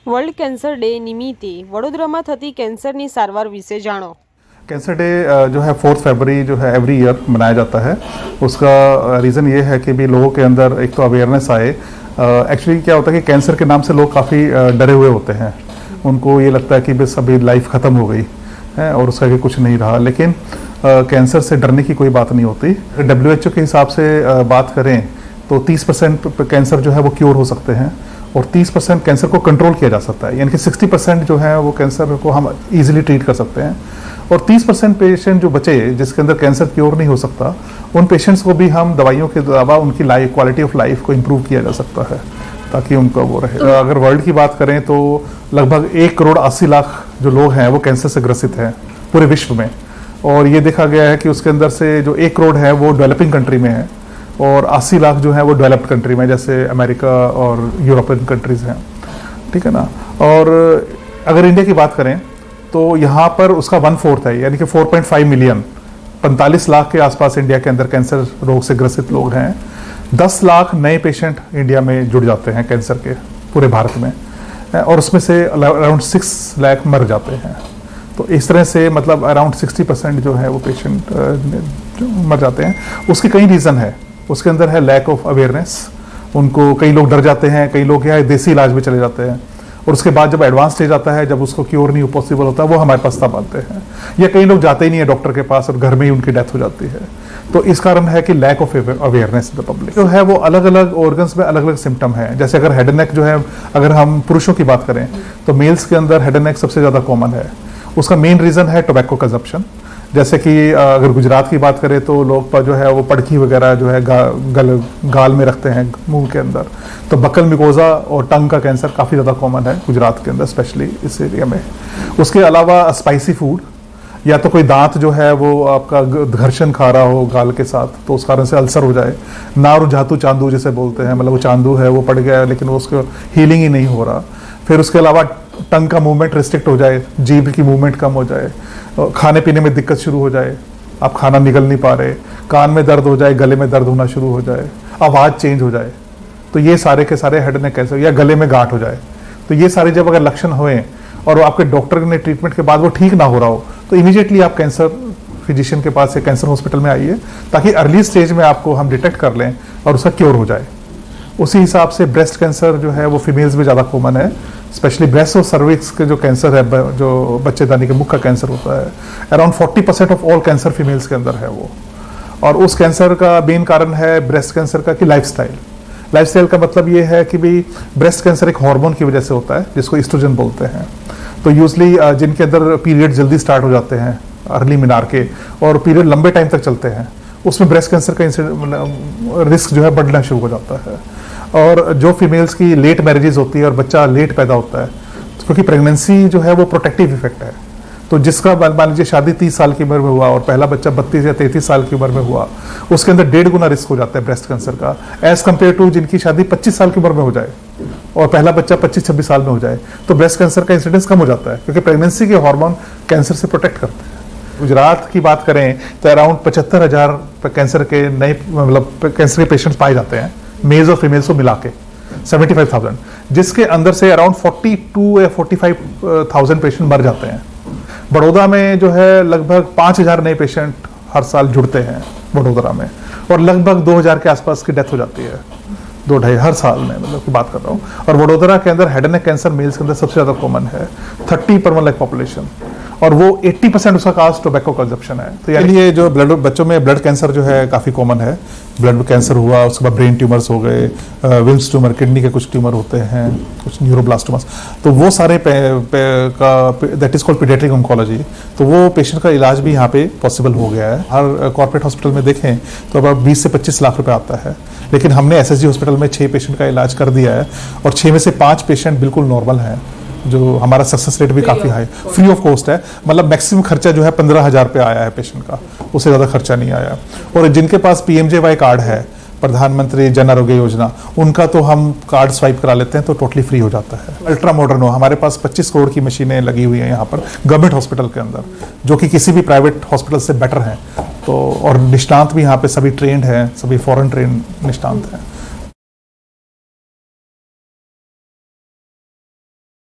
World cancer day નિમિત્તે વડોદરામાં થતી કેન્સરની સારવાર વિશે જાણો। कैंसर डे जो है 4 फरवरी जो है एवरी ईयर मनाया जाता है। उसका रीज़न ये है कि भी लोगों के अंदर एक तो अवेयरनेस आए। एक्चुअली क्या होता है कि कैंसर के नाम से लोग काफ़ी डरे हुए होते हैं। उनको ये लगता है कि बस अभी लाइफ ख़त्म हो गई है और उसका कि कुछ नहीं रहा, लेकिन कैंसर से डरने की कोई बात नहीं होती। WHO के हिसाब से बात करें तो 30% कैंसर जो है वो क्योर हो सकते हैं और 30% कैंसर को कंट्रोल किया जा सकता है, यानी कि 60% जो है वो कैंसर को हम इजीली ट्रीट कर सकते हैं। और 30% पेशेंट जो बचे जिसके अंदर कैंसर क्योर नहीं हो सकता, उन पेशेंट्स को भी हम दवाइयों के अलावा उनकी लाइफ क्वालिटी ऑफ लाइफ को इम्प्रूव किया जा सकता है ताकि उनका वो रहे। अगर वर्ल्ड की बात करें तो लगभग 1 करोड़ 80 लाख जो लोग हैं वो कैंसर से ग्रसित हैं पूरे विश्व में। और ये देखा गया है कि उसके अंदर से जो 1 करोड़ है वो डेवलपिंग कंट्री में है और 80 लाख जो है वो डेवलप्ड कंट्री में, जैसे अमेरिका और यूरोपियन कंट्रीज़ हैं, ठीक है ना। और अगर इंडिया की बात करें तो यहाँ पर उसका 1/4 है, यानी कि 4.5 मिलियन, 45 लाख के आसपास इंडिया के अंदर कैंसर रोग से ग्रसित लोग हैं। 10 लाख नए पेशेंट इंडिया में जुड़ जाते हैं कैंसर के पूरे भारत में, और उसमें से अराउंड 6 लाख मर जाते हैं। तो इस तरह से मतलब अराउंड 60% जो है वो पेशेंट मर जाते हैं। उसके कई रीज़न है। उसके अंदर है लैक ऑफ अवेयरनेस। उनको कई लोग डर जाते हैं, कई लोग क्या देसी इलाज में चले जाते हैं, और उसके बाद जब एडवांस स्टेज आता है, जब उसको क्योर नहीं पॉसिबल होता, वो हमारे पास तब आते हैं। या कई लोग जाते ही नहीं है डॉक्टर के पास और घर में ही उनकी डेथ हो जाती है। तो इस कारण है कि lack of awareness the public जो है वो अलग अलग ऑर्गन्स में अलग अलग सिम्टम है। जैसे अगर हेड एंड नेक जो है, अगर हम पुरुषों की बात करें तो मेल्स के अंदर हेड एंड नेक सबसे ज़्यादा कॉमन है। उसका मेन रीज़न है टोबैको कंजप्शन। जैसे कि अगर गुजरात की बात करें तो लोग जो है वो पड़की वगैरह जो है गाल में रखते हैं, मुंह के अंदर। तो बकल मिकोजा और टंग का कैंसर काफ़ी ज़्यादा कॉमन है गुजरात के अंदर, स्पेशली इस एरिया में। उसके अलावा स्पाइसी फूड, या तो कोई दांत जो है वो आपका घर्षण खा रहा हो गाल के साथ, तो उस कारण से अल्सर हो जाए। नारू झातु चांदू जिसे बोलते हैं, मतलब वो चांदू है वो पड़ गया है लेकिन वो उसका हीलिंग ही नहीं हो रहा। फिर उसके अलावा टंग का मूवमेंट रिस्ट्रिक्ट हो जाए, जीभ की मूवमेंट कम हो जाए, खाने पीने में दिक्कत शुरू हो जाए, आप खाना निगल नहीं पा रहे, कान में दर्द हो जाए, गले में दर्द होना शुरू हो जाए, आवाज़ चेंज हो जाए, तो ये सारे के सारे हेड नेक कैंसर। या गले में गांठ हो जाए, तो ये सारे जब अगर लक्षण हुए और आपके डॉक्टर ने ट्रीटमेंट के बाद वो ठीक ना हो रहा हो, तो इमीडिएटली आप कैंसर फिजिशियन के पास या कैंसर हॉस्पिटल में आइए, ताकि अर्ली स्टेज में आपको हम डिटेक्ट कर लें और उसका क्योर हो जाए। उसी हिसाब से ब्रेस्ट कैंसर जो है वो फीमेल्स में ज़्यादा कॉमन है, स्पेशली ब्रेस्ट और सर्विक्स के जो कैंसर है, जो बच्चेदानी के मुख का कैंसर होता है, around 40% of all cancer females के अंदर है वो। और उस कैंसर का मेन कारण है ब्रेस्ट कैंसर का कि लाइफस्टाइल का मतलब ये है कि भी ब्रेस्ट कैंसर एक हार्मोन की वजह से होता है जिसको एस्ट्रोजन बोलते हैं। तो यूजली जिनके अंदर पीरियड जल्दी स्टार्ट हो जाते हैं, अर्ली मिनार के, और पीरियड लंबे टाइम तक चलते हैं, उसमें ब्रेस्ट कैंसर का रिस्क जो है बढ़ना शुरू हो जाता है। और जो फीमेल्स की लेट मैरिजेज होती है और बच्चा लेट पैदा होता है, क्योंकि प्रेगनेंसी जो है वो प्रोटेक्टिव इफेक्ट है। तो जिसका मान लीजिए शादी 30 साल की उम्र में हुआ और पहला बच्चा 32 या 33 साल की उम्र में हुआ, उसके अंदर 1.5 गुना रिस्क हो जाता है ब्रेस्ट कैंसर का, एज कम्पेयर टू जिनकी शादी 25 साल की उम्र में हो जाए और पहला बच्चा 25-26 साल में हो जाए, तो ब्रेस्ट कैंसर का इंसिडेंस कम हो जाता है, क्योंकि प्रेगनेंसी के हार्मोन कैंसर से प्रोटेक्ट करते हैं। गुजरात की बात करें तो अराउंड 75,000 कैंसर के नए मतलब कैंसर के पेशेंट्स पाए जाते हैं, मेल्स और फीमेल्स को मिला के 75,000, जिसके अंदर से अराउंड 42 या 45,000 पेशेंट मर जाते हैं। बड़ौदा में जो है लगभग 5,000 नए पेशेंट हर साल जुड़ते हैं बड़ौदा में, और लगभग 2,000 के आसपास की डेथ हो जाती है, 2-2.5 हर साल में, मतलब की बात कर रहा हूँ। और बड़ौदा के अंदर head and neck cancer males के अंदर सबसे ज़्यादा कॉमन है, 30 पर 1 लाख पॉपुलेशन, और वो 80% उसका काज टोबैको कंजप्शन है। तो यानी ये जो बच्चों में ब्लड कैंसर जो है काफ़ी कॉमन है। ब्लड कैंसर हुआ, उसके बाद ब्रेन ट्यूमर्स हो गए, विल्स ट्यूमर, किडनी के कुछ ट्यूमर होते हैं, कुछ न्यूरोब्लास्टोमास, तो वो सारे that is called paediatric oncology. तो वो पेशेंट का इलाज भी यहाँ पे पॉसिबल हो गया है। हर कॉर्पोरेट हॉस्पिटल में देखें तो अब 20 से 25 लाख रुपए आता है, लेकिन हमने SSG हॉस्पिटल में 6 पेशेंट का इलाज कर दिया है, और 6 में से 5 पेशेंट बिल्कुल नॉर्मल हैं, जो हमारा सक्सेस रेट भी काफ़ी हाई, फ्री ऑफ कॉस्ट है। मतलब मैक्सिमम खर्चा जो है 15,000 रुपये आया है पेशेंट का, उससे ज़्यादा खर्चा नहीं आया। और जिनके पास PMJY कार्ड है, प्रधानमंत्री जन आरोग्य योजना, उनका तो हम कार्ड स्वाइप करा लेते हैं तो टोटली फ्री हो जाता है। अल्ट्रा मॉडर्न हो, हमारे पास 25 करोड़ की मशीनें लगी हुई हैं यहाँ पर गवर्नमेंट हॉस्पिटल के अंदर, जो कि किसी भी प्राइवेट हॉस्पिटल से बेटर हैं। तो और निष्णांत भी यहाँ पे सभी ट्रेंड हैं, सभी फॉरेन ट्रेंड निष्णांत हैं।